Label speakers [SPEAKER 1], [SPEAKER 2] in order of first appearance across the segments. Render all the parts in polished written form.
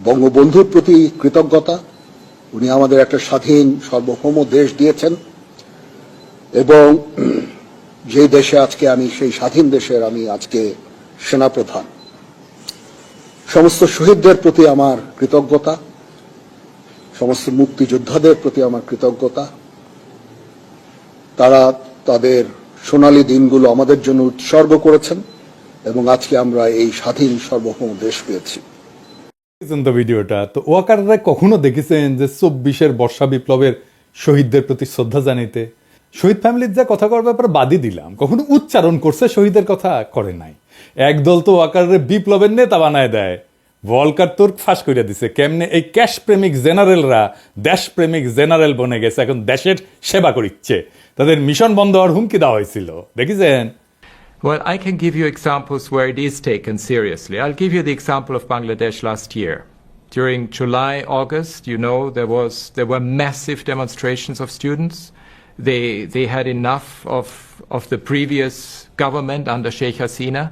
[SPEAKER 1] বঙ্গবন্ধুর প্রতি কৃতজ্ঞতা। উনি আমাদের একটা স্বাধীন সার্বভৌম দেশ দিয়েছেন এবং যে দেশে আজকে আমি, সেই স্বাধীন দেশের আমি আজকে সেনাপ্রধান। সমস্ত শহীদদের প্রতি আমার কৃতজ্ঞতা, সমস্ত মুক্তিযোদ্ধাদের প্রতি আমার কৃতজ্ঞতা। তারা তাদের সোনালী দিনগুলো আমাদের জন্য উৎসর্গ করেছেন এবং আজকে আমরা এই স্বাধীন সার্বভৌম দেশ পেয়েছি।
[SPEAKER 2] তো ভিডিওটা তো ওয়াকাররা কখনো দেখেছেন যে 24-এর বর্ষা বিপ্লবের শহীদদের প্রতি শ্রদ্ধা জানাইতে? শহীদ ফ্যামিলির যা কথা করার ব্যাপারে বাদই দিলাম, কখনো উচ্চারণ করছে শহীদের কথা? করে নাই। একদল তো ওয়াকারের বিপ্লবের নেতা বানায় দেয়। ভলকার তুর্ক ফাঁস করে দিছে কেমনে এই ক্যাশ প্রেমিক জেনারেলরা দেশপ্রেমিক জেনারেল বনে গেছে, এখন দেশের সেবা করিচ্ছে। তাদের মিশন বন্ধ হওয়ার হুমকি দেওয়া হয়েছিল, দেখেছেন?
[SPEAKER 3] Well, I can give you examples where it is taken seriously. I'll give you the example of Bangladesh last year. During July, August, you know, there were massive demonstrations of students. They had enough of the previous government under Sheikh Hasina.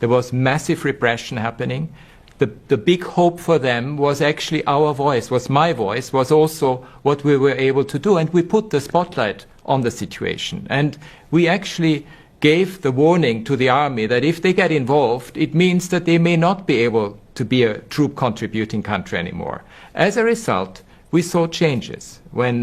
[SPEAKER 3] There was massive repression happening. The big hope for them was actually our voice, was my voice, was also what we were able to do. And we put the spotlight on the situation. And we actually gave the warning to the army that if they get involved, it means that they may not be able to be a troop contributing country anymore. As a result, we saw changes. When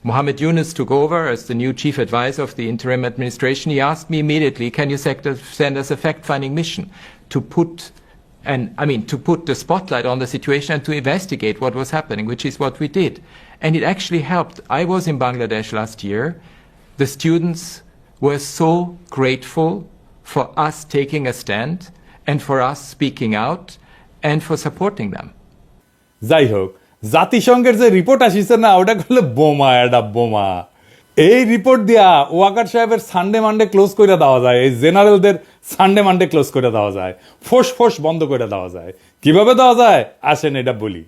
[SPEAKER 3] Mohammed Yunus took over as the new chief advisor of the interim administration, he asked me immediately, can you send us a fact-finding mission to put the spotlight on the situation and to investigate what was happening, which is what we did. And it actually helped. I was in Bangladesh last year. The students were so grateful for us taking a stand and for us speaking out and for supporting them.
[SPEAKER 2] যাই হোক, জাতিসংঘের যে report আসিছে না, ওটা করলে বোমা, এটা বোমা। এই রিপোর্ট দিয়া ওয়াকার সাহেবের সানডে মানডে ক্লোজ করে দেওয়া যায়, এই জেনারেলদের সানডে মানডে ক্লোজ করে দেওয়া যায়, ফোস বন্ধ করে দেওয়া যায়। কিভাবে দেওয়া যায় আসেন এটা বলি।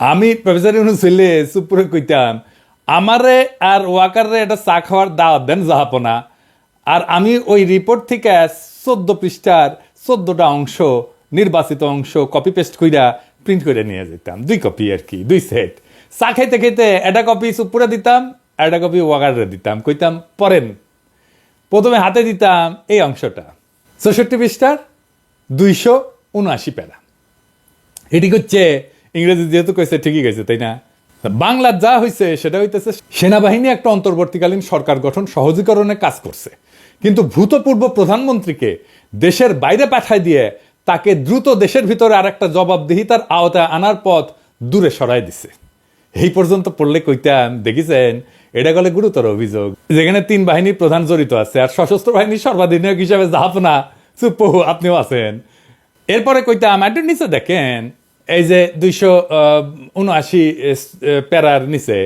[SPEAKER 2] আমি প্রফেসর ইউনূস ছেলে চুপুরে কইতাম, আমারে আর ওয়াকাররে এটা চা খাওয়ার দাওয়াত দেন জাহাপনা। আর আমি ওই রিপোর্ট থেকে 14 পৃষ্ঠার 14টা অংশ, নির্বাচিত অংশ কপি পেস্ট কইরা প্রিন্ট করে নিয়ে যেতাম, 2 কপি আর কি, 2 সেট। চা খাইতে খাইতে একটা কপি চুপুরে দিতাম, একটা কপি ওয়াকাররে দিতাম, কইতাম পড়েন। প্রথমে হাতে দিতাম এই অংশটা, 64 পৃষ্ঠার 279 প্যারা। এটি হচ্ছে ইংরেজি, যেহেতু কইছে ঠিকই গেছে, তাই না? বাংলার যা হয়েছে সেটা হইতেছে, সেনাবাহিনী একটা অন্তর্বর্তীকালীন সরকার গঠন সহজীকরণে কাজ করছে, কিন্তু ভূতপূর্ব প্রধানমন্ত্রীকে দেশের বাইরে পাঠায় দিয়ে তাকে দ্রুত দেশের ভিতরে আর একটা জবাবদিহিতার আওতায় আনার পথ দূরে সরাই দিছে। এই পর্যন্ত পড়লে কইতাম, দেখেছেন, এটা গেলে গুরুতর অভিযোগ, যেখানে 3 বাহিনীর প্রধান জড়িত আছে, আর সশস্ত্র বাহিনীর সর্বাধিনায়ক হিসাবে জাহাপনা চুপ্পু আপনিও আছেন। এরপরে কইতাম, একটু নিচে দেখেন, এই যে 279 প্যারার নিচে,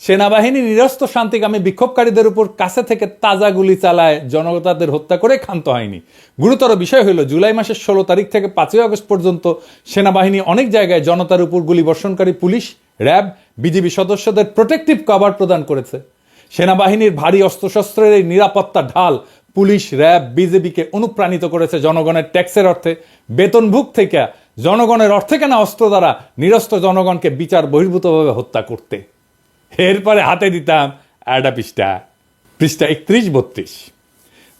[SPEAKER 2] সেনাবাহিনী নিরস্ত্র শান্তিকামী বিক্ষোভকারীদের উপর কাছে থেকে তাজা গুলি চালায়, জনতাদের হত্যা করে ক্ষান্ত হয়নি। গুরুতর বিষয় হলো, জুলাই মাসের 16 তারিখ থেকে 5 আগস্ট পর্যন্ত সেনাবাহিনী অনেক জায়গায় জনতার উপর গুলি বর্ষণকারী পুলিশ, র্যাব, বিজিবি সদস্যদের প্রোটেক্টিভ কভার প্রদান করেছে। সেনাবাহিনীর ভারী অস্ত্রশস্ত্রের এই নিরাপত্তা ঢাল পুলিশ, র্যাব, বিজেপিকে অনুপ্রাণিত করেছে জনগণের ট্যাক্সের অর্থে, বেতনভুক থেকে জনগণের অর্থে কেনা অস্ত্র দ্বারা নিরস্ত্র জনগণকে বিচার বহির্ভূতভাবে হত্যা করতে। এরপরে হাতে দিতাম একটা পৃষ্ঠা 31-32।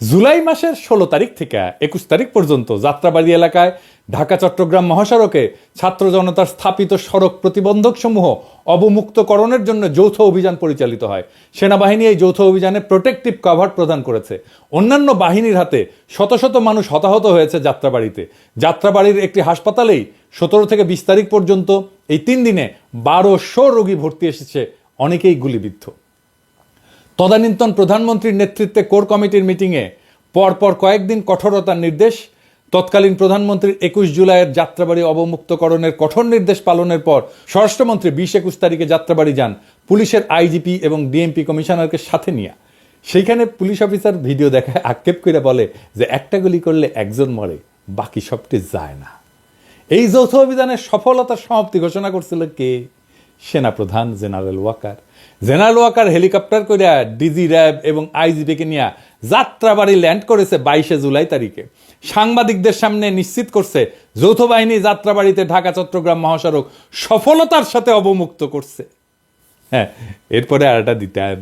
[SPEAKER 2] জুলাই মাসের 16 তারিখ থেকে 21 তারিখ পর্যন্ত যাত্রাবাড়ি এলাকায় ঢাকা চট্টগ্রাম মহাসড়কে ছাত্র জনতার স্থাপিত সড়ক প্রতিবন্ধক সমূহ অবমুক্তকরণের জন্য যৌথ অভিযান পরিচালিত হয়। সেনাবাহিনী এই যৌথ অভিযানে প্রোটেক্টিভ কভার প্রদান করেছে। অন্যান্য বাহিনীর হাতে শত শত মানুষ হতাহত হয়েছে যাত্রাবাড়িতে। যাত্রাবাড়ির একটি হাসপাতালেই 17 থেকে 20 তারিখ পর্যন্ত এই 3 দিনে 1200 রোগী ভর্তি এসেছে, অনেকেই গুলিবিদ্ধ। তদানীন্তন প্রধানমন্ত্রীর নেতৃত্বে কোর কমিটির মিটিংয়ে পরপর কয়েকদিন কঠোরতার নির্দেশ। তৎকালীন প্রধানমন্ত্রীর 21 জুলাইয়ের যাত্রাবাড়ি অবমুক্তকরণের কঠোর নির্দেশ পালনের পর স্বরাষ্ট্রমন্ত্রী 20-21 তারিখে যাত্রাবাড়ি যান পুলিশের আইজিপি এবং ডিএমপি কমিশনারকে সাথে নিয়ে। সেইখানে পুলিশ অফিসার ভিডিও দেখায় আক্ষেপ করে বলে যে একটা গুলি করলে একজন মরে, বাকি সবটি যায় না। এই যৌথ অভিযানের সফলতার সমাপ্তি ঘোষণা করছিল কে? সেনাপ্রধান general Waker. General Waker helicopter করে ডিজি র্যাব এবং আইজিপিকে নিয়ে যাত্রাবাড়ি ল্যান্ড করেছে 22 জুলাই তারিখে। সাংবাদিকদের সামনে নিশ্চিত করছে যৌথ বাহিনী যাত্রাবাড়িতে ঢাকা চট্টগ্রাম মহাসড়ক সফলতার সাথে অবমুক্ত করছে। হ্যাঁ, এরপরে আর একটা দিতাম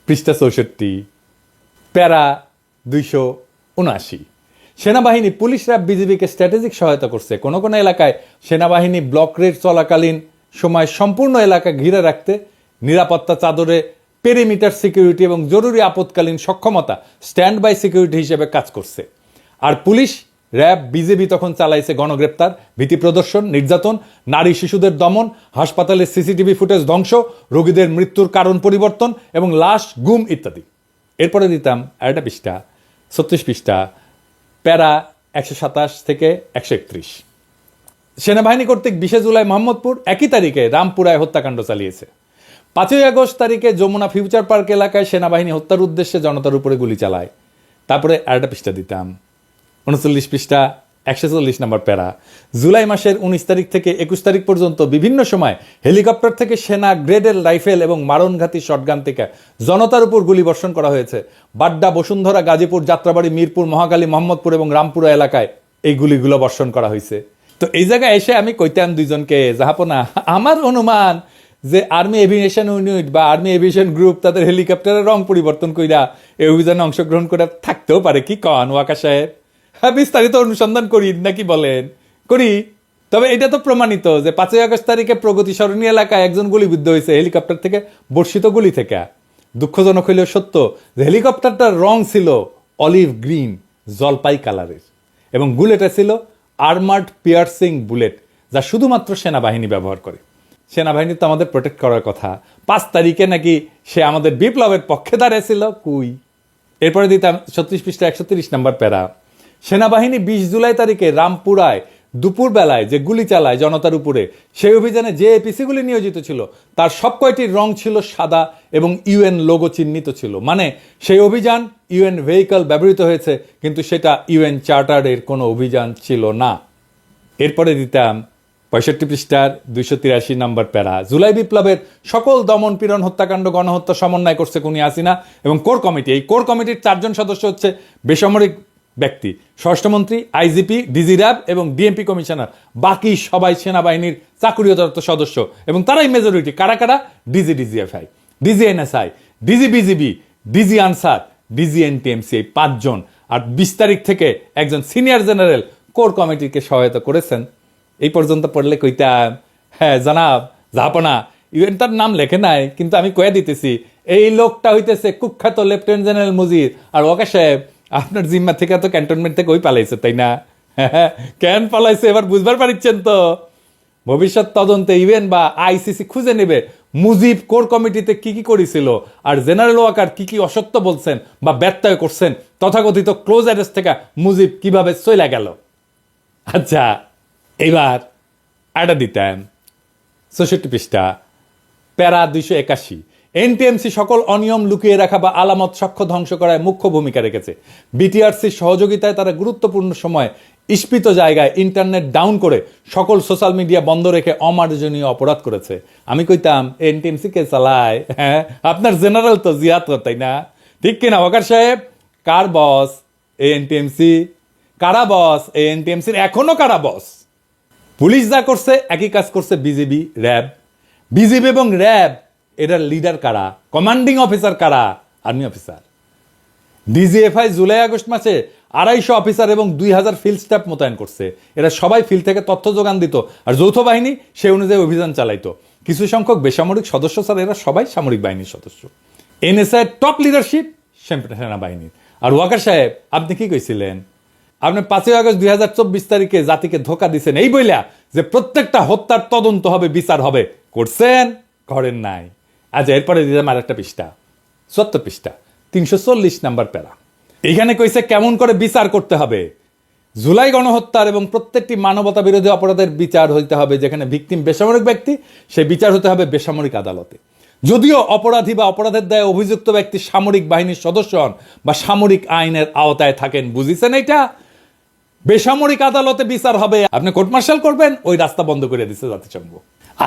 [SPEAKER 2] পৃষ্ঠা 64 প্যারা 279। সেনাবাহিনী পুলিশ র্যাব বিজিবিকে স্ট্র্যাটেজিক সহায়তা করছে। কোন কোন এলাকায় সেনাবাহিনী ব্লক রেড চলাকালীন সময় সম্পূর্ণ এলাকা ঘিরে রাখতে নিরাপত্তা চাদরে পেরিমিটার সিকিউরিটি এবং জরুরি আপৎকালীন সক্ষমতা স্ট্যান্ড বাই সিকিউরিটি হিসেবে কাজ করছে। আর পুলিশ র্যাব বিজেপি তখন চালাইছে গণগ্রেপ্তার, ভীতি প্রদর্শন, নির্যাতন, নারী শিশুদের দমন, হাসপাতালের সিসিটিভি ফুটেজ ধ্বংস, রোগীদের মৃত্যুর কারণ পরিবর্তন এবং লাশ গুম ইত্যাদি। এরপরে দিতাম আরেকটা পৃষ্ঠা 36 পৃষ্ঠা প্যারা 127 থেকে 131। সেনাবাহিনী কর্তৃক 20 জুলাই মোহাম্মদপুর, একই তারিখে রামপুরায় হত্যাকাণ্ড চালিয়েছে। 5 আগস্ট তারিখে যমুনা ফিউচার পার্ক এলাকায় সেনাবাহিনী হত্যার উদ্দেশ্যে জনতার উপরে গুলি চালায়। তারপরে আরেকটা পৃষ্ঠা দিতাম 39 পৃষ্ঠা 140 নম্বর প্যারা জুলাই মাসের 19 তারিখ থেকে 21 তারিখ পর্যন্ত বিভিন্ন সময় হেলিকপ্টার থেকে সেনা গ্রেডের রাইফেল এবং মারণঘাতী শটগান থেকে জনতার উপর গুলি বর্ষণ করা হয়েছে। বাড্ডা, বসুন্ধরা, গাজীপুর, যাত্রাবাড়ি, মিরপুর, মহাখালী, মোহাম্মদপুর এবং রামপুরা এলাকায় এই গুলিগুলো বর্ষণ করা হয়েছে। তো এই জায়গায় এসে আমি কইতাম দুইজনকে, জাহাপনা আমার অনুমান যে আর্মি এভিয়েশন ইউনিট বা আর্মি এভিয়েশন গ্রুপ তাদের হেলিকপ্টারের রং পরিবর্তন কইরা এই অভিযানে অংশগ্রহণ করে থাকতেও পারে। কি কন ওয়াকা সাহেব? হ্যাঁ, বিস্তারিত অনুসন্ধান করি নাকি বলেন? করি। তবে এটা তো প্রমাণিত যে 5 আগস্ট তারিখে প্রগতি সরণী এলাকায় একজন গুলিবিদ্ধ হয়েছে হেলিকপ্টার থেকে বর্ষিত গুলি থেকে। দুঃখজনক হইলেও সত্য যে হেলিকপ্টারটার রং ছিল অলিভ গ্রিন, জলপাই কালারের, এবং বুলেটে ছিল আর্মার্ড পিয়ার্সিং বুলেট, যা শুধুমাত্র সেনাবাহিনী ব্যবহার করে। সেনাবাহিনী তো আমাদের প্রোটেক্ট করার কথা। 5 তারিখে নাকি সে আমাদের বিপ্লবের পক্ষে দাঁড়িয়েছিল। কুই। এরপরে দিতাম 36 পৃষ্ঠা 130 নম্বর প্যারা সেনাবাহিনী 20 জুলাই তারিখে রামপুরায় দুপুর বেলায় যে গুলি চালায় জনতার উপরে, সেই অভিযানে যে এপিসি গুলি নিয়োজিত ছিল তার সব কয়টির রং ছিল সাদা এবং ইউএন লোগো চিহ্নিত ছিল। মানে সেই অভিযান ইউএন ভেহিকল ব্যবহৃত হয়েছে, কিন্তু সেটা ইউএন চার্টারের কোনো অভিযান ছিল না। এরপরে দিতাম 65 পৃষ্ঠার 283 নম্বর প্যারা জুলাই বিপ্লবের সকল দমন, পীড়ন, হত্যাকাণ্ড, গণহত্যা সমন্বয় করছে খুনি হাসিনা এবং কোর কমিটি। এই কোর কমিটির 4 জন সদস্য হচ্ছে বেসামরিক ব্যক্তি, স্বরাষ্ট্রমন্ত্রী, আইজিপি, ডিজি র্যাব এবং ডিএমপি কমিশনার। বাকি সবাই সেনাবাহিনীর চাকুরিরত সদস্য এবং তারাই মেজরিটি। কারা কারা? DG DGFI, DG NSI, DG BGB, DG Ansar, DG NTMC, এই 5 জন। আর 20 তারিখ থেকে একজন সিনিয়র জেনারেল কোর কমিটিকে সহায়তা করেছেন। এই পর্যন্ত পড়লে কইতাম, হ্যাঁ জানাব, জাহাপনা ইউএন তার নাম লেখে নাই, কিন্তু আমি কয়ে দিতেছি এই লোকটা হইতেছে কুখ্যাত লেফটেন্যান্ট জেনারেল মুজির। আর ওয়াকা সাহেব, আপনার জিম্মা থেকে তো ক্যান্টনমেন্ট থেকে ওই পালাইছে, তাই না? কেন পালাইছে এবার বুঝবার পারিচ্ছেন তো? ভবিষ্যৎ তদন্তে ইউএন বা আইসিসি খুঁজে নেবে মুজিব কোর কমিটিতে কি কি করেছিল, আর জেনারেল ওয়াকার কি কি অসত্য বলছেন বা ব্যত্যয় করছেন, তথাকথিত ক্লোজ অ্যারেস্ট থেকে মুজিব কিভাবে চলে গেল। আচ্ছা, এবার আড্ডা দিতাম 64 পৃষ্ঠা প্যারা 281 এনটিএমসি সকল অনিয়ম লুকিয়ে রাখা বা আলামত সাক্ষ্য ধ্বংস করায় মুখ্য ভূমিকা রেখেছে। বিটিআরসির সহযোগিতায় তারা গুরুত্বপূর্ণ সময় ইস্পিত জায়গায় ইন্টারনেট ডাউন করে সকল সোশ্যাল মিডিয়া বন্ধ রেখে অমার্জনীয় অপরাধ করেছে। আমি কইতাম এনটিএমসি কে চালায়? হ্যাঁ, আপনার জেনারেল তো জিয়াত, তাই না? ঠিক কিনা ওয়াকার সাহেব? কার বস এই এনটিএমসি? কারা বস এই এনটিএমসির? এখনো কারা বস? পুলিশ যা করছে একই কাজ করছে বিজিবি, র্যাব। বিজিবি এবং র্যাব এটার লিডার কারা? কমান্ডিং অফিসার কারা? Army officer. DGFI July August মাসে 250 অফিসার এবং 2000 ফিল্ড স্টাফ মোতায়েন করছে। এরা সবাই ফিল্ড থেকে তথ্য যোগান দিত, আর যৌথ বাহিনী সে অনুযায়ী অভিযান চালাইতো। কিছু সংখ্যক বেসামরিক সদস্য ছাড়া এরা সবাই সামরিক বাহিনীর সদস্য। এনএসআই টপ লিডারশিপ সেনাবাহিনীর। আর ওয়াকার সাহেব, আপনি কি কইছিলেন? আপনি 5 আগস্ট 2024 তারিখে জাতিকে ধোকা দিচ্ছেন এই বইলা যে প্রত্যেকটা হত্যার তদন্ত হবে, বিচার হবে। করছেন? করেন নাই। আচ্ছা, এরপরে দিলাম আর একটা পৃষ্ঠা 70 পৃষ্ঠা 340 নাম্বার প্যারা। এখানে কইছে কেমন করে বিচার করতে হবে। জুলাই গণহত্যার এবং প্রত্যেকটি মানবতা বিরোধী অপরাধের বিচার হইতে হবে যেখানে ভিকটিম বেসামরিক ব্যক্তি, সেই বিচার হতে হবে বেসামরিক আদালতে। যদিও অপরাধী বা অপরাধের দায়ে অভিযুক্ত ব্যক্তি সামরিক বাহিনীর সদস্য হন বা সামরিক আইনের আওতায় থাকেন। বুঝিছেন? এটা বেসামরিক আদালতে বিচার হবে। আপনি কোর্ট মার্শাল করবেন, ওই রাস্তা বন্ধ করে দিচ্ছে জাতিসংঘ।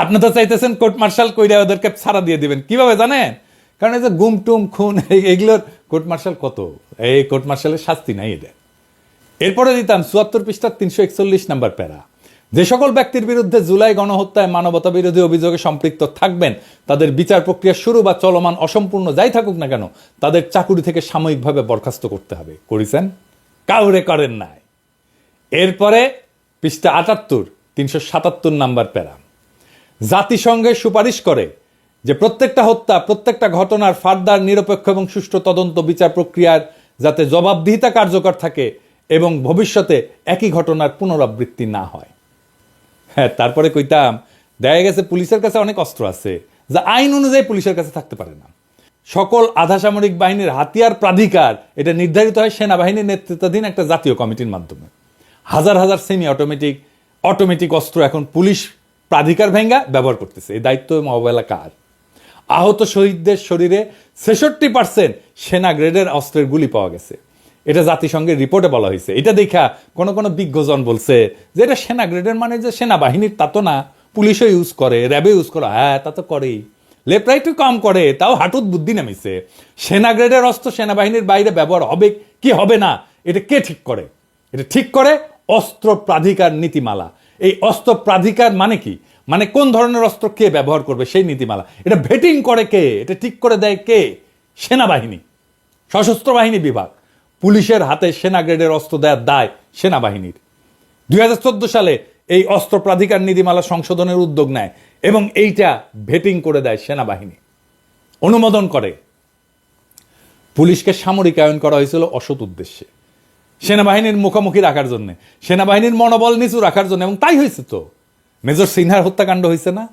[SPEAKER 2] আপনি তো চাইতেছেন কোর্ট মার্শাল কইরা ওদেরকে ছাড়া দিয়ে দিবেন, কিভাবে জানেন? কারণ এই যে গুম টুম খুন এগুলোর কোর্ট মার্শাল কত, এই কোর্ট মার্শালের শাস্তি নাই এদের। এরপরে দিতাম ৭৪ পৃষ্ঠার ৩৪১ নম্বর প্যারা, যে সকল ব্যক্তির বিরুদ্ধে জুলাই গণহত্যায় মানবতা বিরোধী অভিযোগে সম্পৃক্ত থাকবেন তাদের বিচার প্রক্রিয়া শুরু বা চলমান অসম্পূর্ণ যাই থাকুক না কেন তাদের চাকুরি থেকে সাময়িকভাবে বরখাস্ত করতে হবে। করেছেন? কাউরে করেন নাই। এরপরে পৃষ্ঠা ৭৮ ৩৭৭ নম্বর প্যারা, জাতিসংঘের সুপারিশ করে যে প্রত্যেকটা হত্যা, প্রত্যেকটা ঘটনার ফার্দার নিরপেক্ষ এবং সুষ্ঠু তদন্ত বিচার প্রক্রিয়ার যাতে জবাবদিহিতা কার্যকর থাকে এবং ভবিষ্যতে একই ঘটনার পুনরাবৃত্তি না হয়। হ্যাঁ, তারপরে কইতাম দেখা গেছে পুলিশের কাছে অনেক অস্ত্র আছে যা আইন অনুযায়ী পুলিশের কাছে থাকতে পারে না। সকল আধা সামরিক বাহিনীর হাতিয়ার প্রাধিকার এটা নির্ধারিত হয় সেনাবাহিনীর নেতৃত্বাধীন একটা জাতীয় কমিটির মাধ্যমে। হাজার হাজার সেমি অটোমেটিক অস্ত্র এখন পুলিশ প্রাধিকার ভেঙ্গা ব্যবহার করতেছে। এই দায়িত্ব অবহেলা কার? আহত শহীদদের শরীরে ৬৬% সেনা গ্রেডের অস্ত্রের গুলি পাওয়া গেছে, এটা জাতিসংঘের রিপোর্টে বলা হয়েছে। এটা দেখা কোনো বিজ্ঞজন বলছে যে এটা সেনা গ্রেডের মানে যে সেনাবাহিনীর তা তো না, পুলিশও ইউজ করে, র্যাবে ইউজ করে। হ্যাঁ, তা তো করেই, লেফট একটু কম করে, তাও হাঁটুত বুদ্ধি নামিছে। সেনা গ্রেডের অস্ত্র সেনাবাহিনীর বাইরে ব্যবহার হবে কি হবে না এটা কে ঠিক করে? এটা ঠিক করে অস্ত্র প্রাধিকার নীতিমালা। এই অস্ত্র প্রাধিকার মানে কি, মানে কোন ধরনের অস্ত্র কে ব্যবহার করবে সেই নীতিমালা। এটা ভেটিং করে কে? এটা ঠিক করে দেয় কে? সেনাবাহিনী, সশস্ত্র বাহিনী বিভাগ। পুলিশের হাতে সেনা গ্রেডের অস্ত্র দেওয়ার দায় সেনাবাহিনীর। ২০১৪ সালে এই অস্ত্র প্রাধিকার নীতিমালা সংশোধনের উদ্যোগ নেয় এবং এইটা ভেটিং করে দেয় সেনাবাহিনী, অনুমোদন করে। পুলিশকে সামরিকায়ন করা হয়েছিল অসৎ উদ্দেশ্যে, সেনাবাহিনীর মুখোমুখি রাখার জন্য, সেনাবাহিনীর মনোবল নিচু রাখার জন্য, এবং তাই হয়েছে তো। মেজর সিনহার হত্যাকাণ্ড হয়েছে না?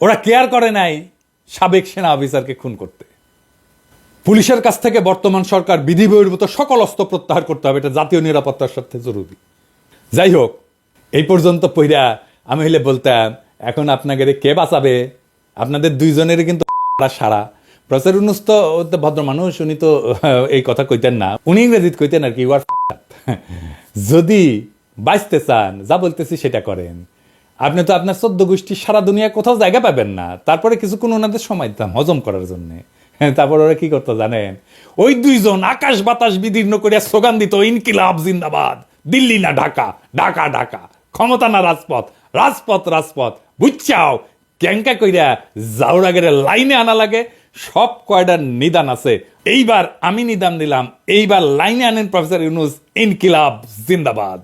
[SPEAKER 2] ওরা কেয়ার করে নাই সাবেক সেনা অফিসারকে খুন করতে। পুলিশের কাছ থেকে বর্তমান সরকার বিধি বহির্ভূত সকল অস্ত্র প্রত্যাহার করতে হবে, এটা জাতীয় নিরাপত্তার স্বার্থে জরুরি। যাই হোক, এই পর্যন্ত পইরা আমি হইলে বলতাম এখন আপনাদের কে বাঁচাবে? আপনাদের দুইজনেরই কিন্তু সারা। প্রফেসর ইউনূস তো ভদ্র মানুষ, উনি তো এই কথা কইতেন না, উনি ইংরেজিত কইতেন আর কি, যদি বাঁচতে চান যা বলতেছি সেটা করেন। আপনি তো আপনার ১৪ গোষ্ঠীর সারা দুনিয়া কোথাও জায়গা পাবেন না। তারপরে কিছুক্ষণ ওনাদের সময় দিতাম হজম করার জন্য। তারপর ওরা কি করতো জানেন? ওই দুইজন আকাশ বাতাস বিদীর্ণ করিয়া স্লোগান দিত, ইনকিলাব জিন্দাবাদ, দিল্লি না ঢাকা, ঢাকা ঢাকা, ক্ষমতা না রাজপথ, রাজপথ রাজপথ, বুঝছাও ক্যাঙ্কা কইরা জাউরাগের লাইনে আনা লাগে। সব কয়টার নিদান আছে। এইবার আমি নিদান দিলাম, এইবার লাইনে আনেন প্রফেসর ইউনূস, ইনকিলাব জিন্দাবাদ।